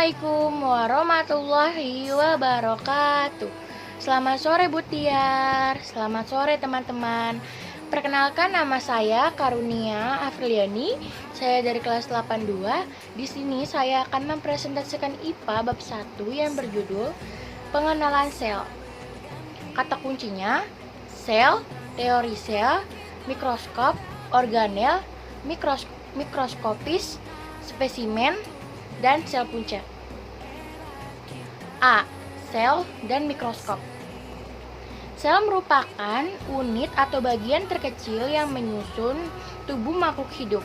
Assalamualaikum warahmatullahi wabarakatuh. Selamat sore Bu Tiar, selamat sore teman-teman. Perkenalkan, nama saya Karunia Afriliani. Saya dari kelas 82. Di sini saya akan mempresentasikan IPA bab 1 yang berjudul Pengenalan Sel. Kata kuncinya sel, teori sel, mikroskop, organel, mikroskopis, spesimen, dan sel punca. A. Sel dan mikroskop. Sel merupakan unit atau bagian terkecil yang menyusun tubuh makhluk hidup.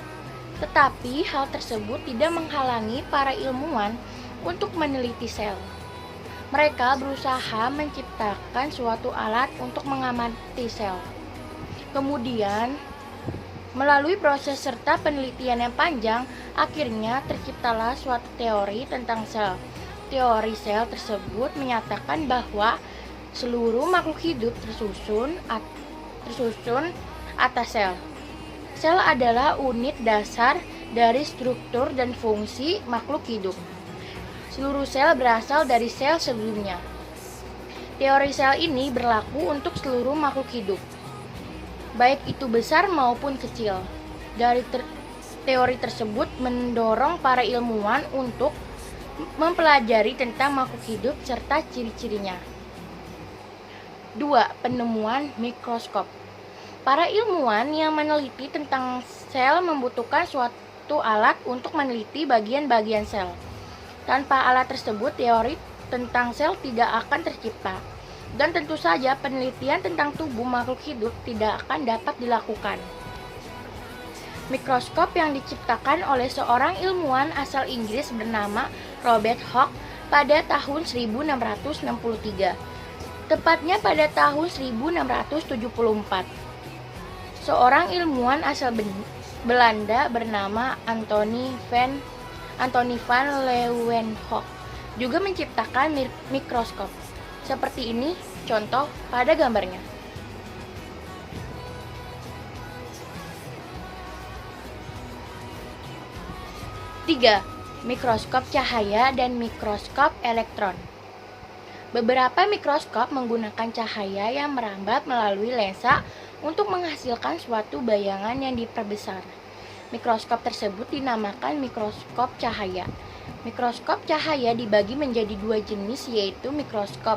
Tetapi hal tersebut tidak menghalangi para ilmuwan untuk meneliti sel. Mereka berusaha menciptakan suatu alat untuk mengamati sel. Kemudian, melalui proses serta penelitian yang panjang, akhirnya terciptalah suatu teori tentang sel. Teori sel tersebut menyatakan bahwa seluruh makhluk hidup tersusun atas sel. Sel adalah unit dasar dari struktur dan fungsi makhluk hidup. Seluruh sel berasal dari sel sebelumnya. Teori sel ini berlaku untuk seluruh makhluk hidup, baik itu besar maupun kecil. Dari teori tersebut mendorong para ilmuwan untuk mempelajari tentang makhluk hidup serta ciri-cirinya. 2. Penemuan mikroskop. Para ilmuwan yang meneliti tentang sel membutuhkan suatu alat untuk meneliti bagian-bagian sel. Tanpa alat tersebut, teori tentang sel tidak akan tercipta. Dan tentu saja penelitian tentang tubuh makhluk hidup tidak akan dapat dilakukan. Mikroskop yang diciptakan oleh seorang ilmuwan asal Inggris bernama Robert Hooke pada tahun 1663, tepatnya pada tahun 1674. Seorang ilmuwan asal Belanda bernama Antonie van Leeuwenhoek juga menciptakan mikroskop. Seperti ini contoh pada gambarnya. 3. Mikroskop cahaya dan mikroskop elektron. Beberapa mikroskop menggunakan cahaya yang merambat melalui lensa untuk menghasilkan suatu bayangan yang diperbesar. Mikroskop tersebut dinamakan mikroskop cahaya. Mikroskop cahaya dibagi menjadi dua jenis, yaitu mikroskop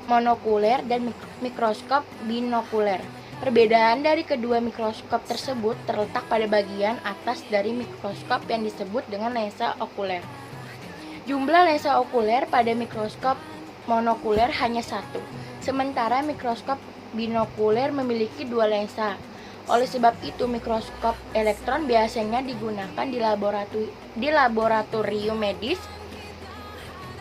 monokuler dan mikroskop binokuler. Perbedaan dari kedua mikroskop tersebut terletak pada bagian atas dari mikroskop yang disebut dengan lensa okuler. Jumlah lensa okuler pada mikroskop monokuler hanya satu, sementara mikroskop binokuler memiliki dua lensa. Oleh sebab itu, mikroskop elektron biasanya digunakan di laboratorium medis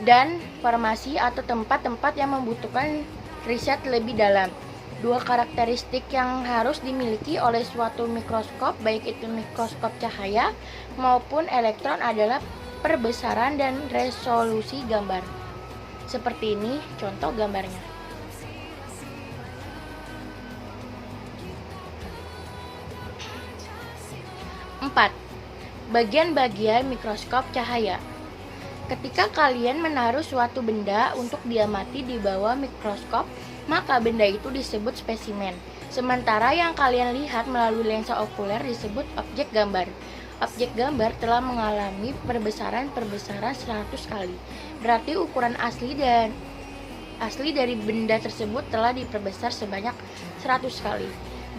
dan farmasi atau tempat-tempat yang membutuhkan riset lebih dalam. Dua karakteristik yang harus dimiliki oleh suatu mikroskop, baik itu mikroskop cahaya maupun elektron, adalah perbesaran dan resolusi gambar. Seperti ini contoh gambarnya. 4. Bagian-bagian mikroskop cahaya. Ketika kalian menaruh suatu benda untuk diamati di bawah mikroskop, maka benda itu disebut spesimen. Sementara yang kalian lihat melalui lensa okuler disebut objek gambar. Objek gambar telah mengalami perbesaran 100 kali. Berarti ukuran asli dari benda tersebut telah diperbesar sebanyak 100 kali.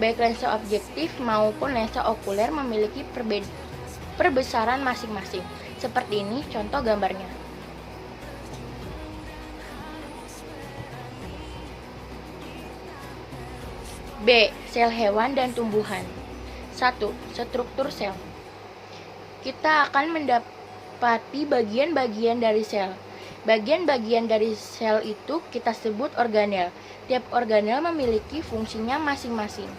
Baik lensa objektif maupun lensa okuler memiliki perbesaran masing-masing. Seperti ini contoh gambarnya. B. Sel hewan dan tumbuhan. 1. Struktur sel. Kita akan mendapati bagian-bagian dari sel. Bagian-bagian dari sel itu kita sebut organel. Tiap organel memiliki fungsinya masing-masing.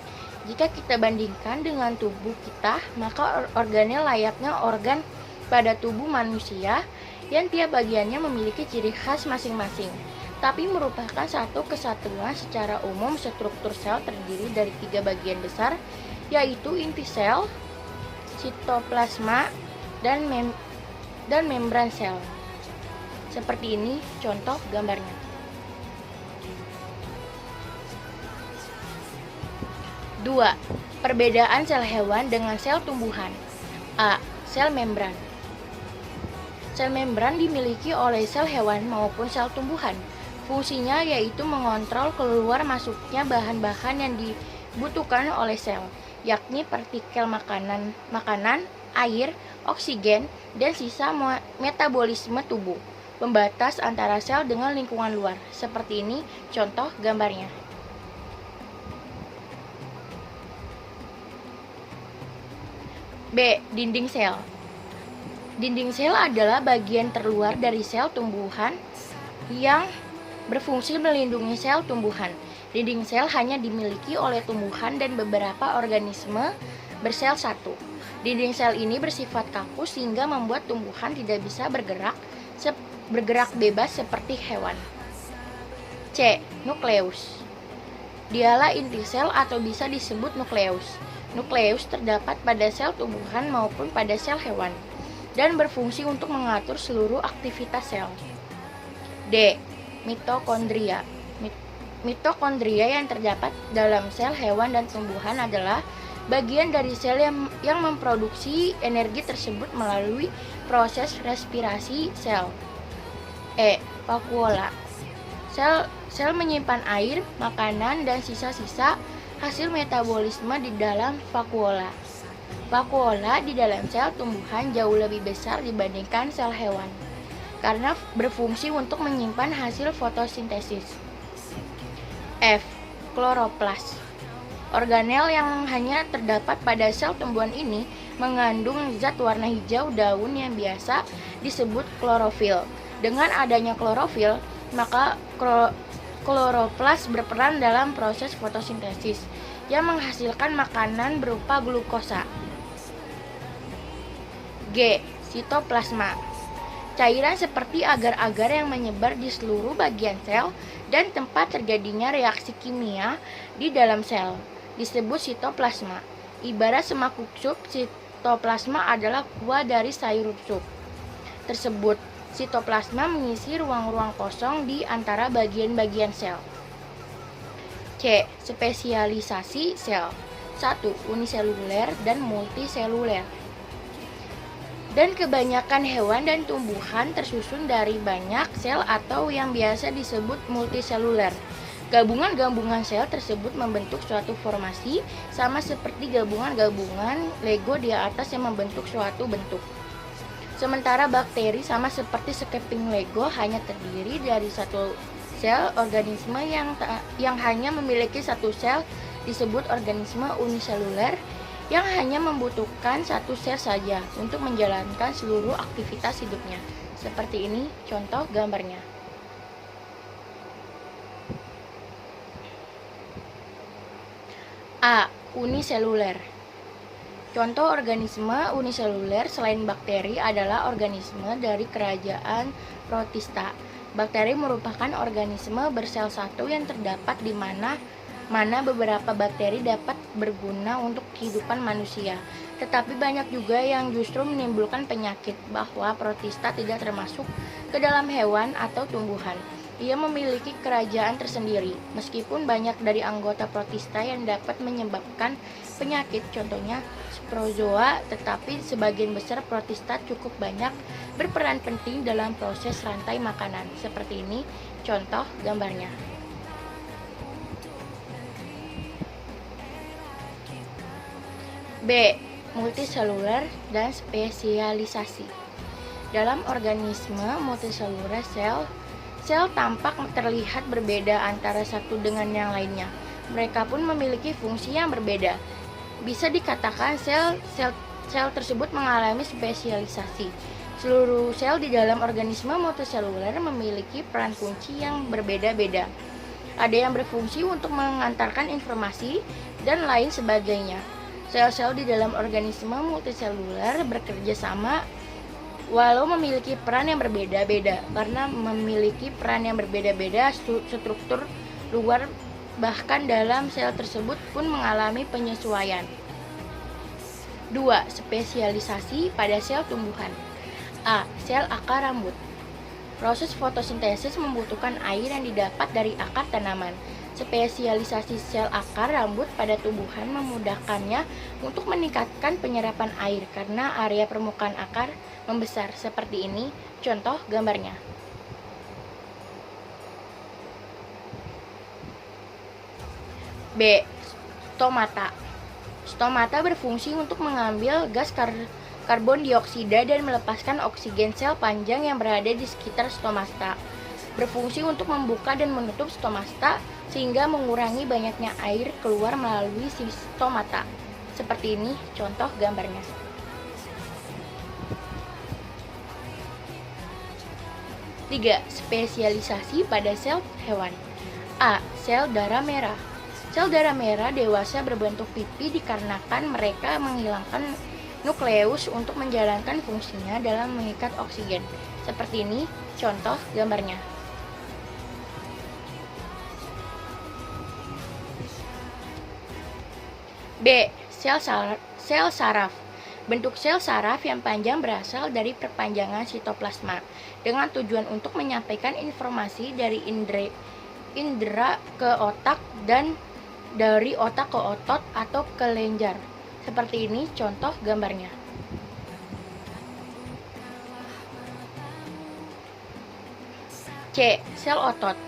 Jika kita bandingkan dengan tubuh kita, maka organel layaknya organ pada tubuh manusia yang tiap bagiannya memiliki ciri khas masing-masing, tapi merupakan satu kesatuan. Secara umum, struktur sel terdiri dari 3 bagian besar, yaitu inti sel, sitoplasma, dan dan membran sel. Seperti ini contoh gambarnya. 2. Perbedaan sel hewan dengan sel tumbuhan. A. Sel membran. Sel membran dimiliki oleh sel hewan maupun sel tumbuhan. Fungsinya yaitu mengontrol keluar masuknya bahan-bahan yang dibutuhkan oleh sel, yakni partikel makanan, air, oksigen, dan sisa metabolisme tubuh. Pembatas antara sel dengan lingkungan luar. Seperti ini contoh gambarnya. B. Dinding sel. Dinding sel adalah bagian terluar dari sel tumbuhan yang berfungsi melindungi sel tumbuhan. Dinding sel hanya dimiliki oleh tumbuhan dan beberapa organisme bersel satu. Dinding sel ini bersifat kaku sehingga membuat tumbuhan tidak bisa bergerak bebas seperti hewan. C. Nukleus. Dialah inti sel atau bisa disebut nukleus. Nukleus terdapat pada sel tumbuhan maupun pada sel hewan dan berfungsi untuk mengatur seluruh aktivitas sel. D. Mitokondria. Mitokondria yang terdapat dalam sel hewan dan tumbuhan adalah bagian dari sel yang memproduksi energi tersebut melalui proses respirasi sel. E. Vakuola. Sel menyimpan air, makanan, dan sisa-sisa hasil metabolisme di dalam vakuola. Vakuola di dalam sel tumbuhan jauh lebih besar dibandingkan sel hewan, karena berfungsi untuk menyimpan hasil fotosintesis. F. Kloroplas. Organel yang hanya terdapat pada sel tumbuhan ini mengandung zat warna hijau daun yang biasa disebut klorofil. Dengan adanya klorofil, maka kloroplas berperan dalam proses fotosintesis yang menghasilkan makanan berupa glukosa. G. Sitoplasma. Cairan seperti agar-agar yang menyebar di seluruh bagian sel dan tempat terjadinya reaksi kimia di dalam sel disebut sitoplasma. Ibarat semakuk sup, sitoplasma adalah kuah dari sayur sup tersebut. Sitoplasma mengisi ruang-ruang kosong di antara bagian-bagian sel. C. Spesialisasi sel. 1. Uniseluler dan multiseluler. Dan kebanyakan hewan dan tumbuhan tersusun dari banyak sel atau yang biasa disebut multiseluler. Gabungan-gabungan sel tersebut membentuk suatu formasi sama seperti gabungan-gabungan Lego di atas yang membentuk suatu bentuk. Sementara bakteri sama seperti sekeping Lego hanya terdiri dari satu sel. Organisme yang hanya memiliki satu sel disebut organisme uniseluler yang hanya membutuhkan satu sel saja untuk menjalankan seluruh aktivitas hidupnya. Seperti ini contoh gambarnya. A. Uniseluler. Contoh organisme uniseluler selain bakteri adalah organisme dari kerajaan Protista. Bakteri merupakan organisme bersel satu yang terdapat di mana beberapa bakteri dapat berguna untuk kehidupan manusia. Tetapi banyak juga yang justru menimbulkan penyakit. Bahwa Protista tidak termasuk ke dalam hewan atau tumbuhan. Ia memiliki kerajaan tersendiri. Meskipun banyak dari anggota Protista yang dapat menyebabkan penyakit, contohnya prozoa, tetapi sebagian besar Protista cukup banyak berperan penting dalam proses rantai makanan. Seperti ini contoh gambarnya. B. Multiseluler dan spesialisasi. Dalam organisme multiseluler, sel tampak terlihat berbeda antara satu dengan yang lainnya. Mereka pun memiliki fungsi yang berbeda. Bisa dikatakan sel tersebut mengalami spesialisasi. Seluruh sel di dalam organisme multiseluler memiliki peran kunci yang berbeda-beda. Ada yang berfungsi untuk mengantarkan informasi dan lain sebagainya. Sel-sel di dalam organisme multiseluler bekerja sama walau memiliki peran yang berbeda-beda. Karena memiliki peran yang berbeda-beda, struktur luar bahkan dalam sel tersebut pun mengalami penyesuaian. 2. Spesialisasi pada sel tumbuhan. A. Sel akar rambut. Proses fotosintesis membutuhkan air yang didapat dari akar tanaman. Spesialisasi sel akar rambut pada tumbuhan memudahkannya untuk meningkatkan penyerapan air karena area permukaan akar membesar. Seperti ini contoh gambarnya. B. Stomata. Stomata berfungsi untuk mengambil gas karbon dioksida dan melepaskan oksigen. Sel panjang yang berada di sekitar stomata berfungsi untuk membuka dan menutup stomata sehingga mengurangi banyaknya air keluar melalui si stomata. Seperti ini contoh gambarnya. Tiga. Spesialisasi pada sel hewan. A. Sel darah merah. Sel darah merah dewasa berbentuk pipi dikarenakan mereka menghilangkan nukleus untuk menjalankan fungsinya dalam mengikat oksigen. Seperti ini contoh gambarnya. B. Sel saraf. Bentuk sel saraf yang panjang berasal dari perpanjangan sitoplasma dengan tujuan untuk menyampaikan informasi dari indera ke otak dan dari otak ke otot atau kelenjar. Seperti ini contoh gambarnya. C. Sel otot.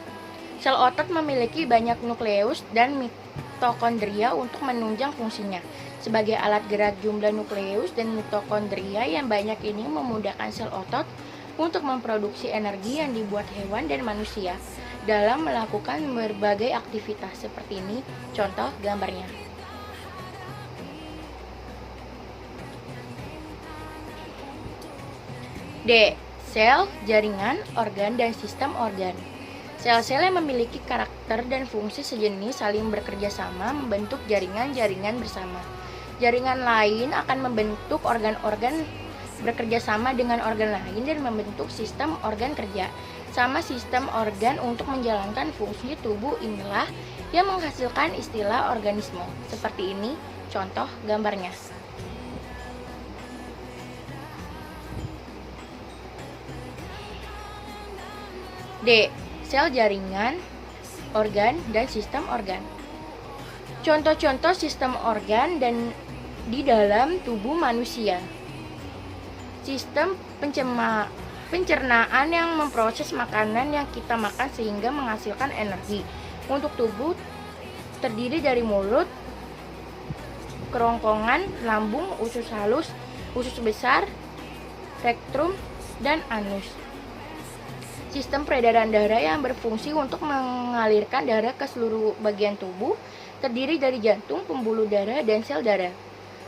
Sel otot memiliki banyak nukleus dan mitokondria untuk menunjang fungsinya. Sebagai alat gerak, jumlah nukleus dan mitokondria yang banyak ini memudahkan sel otot untuk memproduksi energi yang dibuat hewan dan manusia dalam melakukan berbagai aktivitas. Seperti ini contoh gambarnya. D. Sel, jaringan, organ, dan sistem organ. Sel-sel yang memiliki karakter dan fungsi sejenis saling bekerja sama membentuk jaringan-jaringan bersama. Jaringan lain akan membentuk organ-organ bekerja sama dengan organ lain dan membentuk sistem organ kerja sama sistem organ untuk menjalankan fungsi tubuh. Inilah yang menghasilkan istilah organisme. Seperti ini contoh gambarnya. D. Sel, jaringan, organ, dan sistem organ. Contoh-contoh sistem organ dan di dalam tubuh manusia. Sistem pencernaan yang memproses makanan yang kita makan sehingga menghasilkan energi untuk tubuh terdiri dari mulut, kerongkongan, lambung, usus halus, usus besar, rektum, dan anus. Sistem peredaran darah yang berfungsi untuk mengalirkan darah ke seluruh bagian tubuh terdiri dari jantung, pembuluh darah, dan sel darah.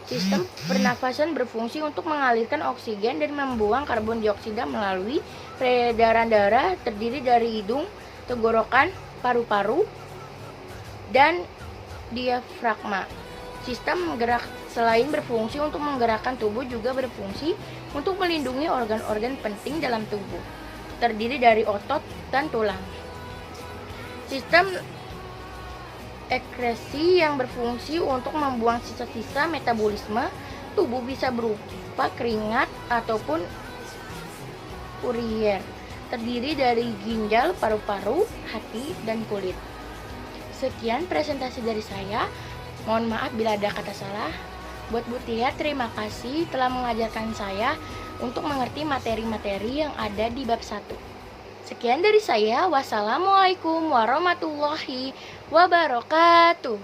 Sistem pernafasan berfungsi untuk mengalirkan oksigen dan membuang karbon dioksida melalui peredaran darah terdiri dari hidung, tenggorokan, paru-paru, dan diafragma. Sistem gerak selain berfungsi untuk menggerakkan tubuh juga berfungsi untuk melindungi organ-organ penting dalam tubuh terdiri dari otot dan tulang. Sistem ekskresi yang berfungsi untuk membuang sisa-sisa metabolisme tubuh bisa berupa keringat ataupun urier, terdiri dari ginjal, paru-paru, hati, dan kulit. Sekian presentasi dari saya. Mohon maaf bila ada kata salah. Buat Bu Tia, terima kasih telah mengajarkan saya untuk mengerti materi-materi yang ada di bab 1. Sekian dari saya. Wassalamualaikum warahmatullahi wabarakatuh.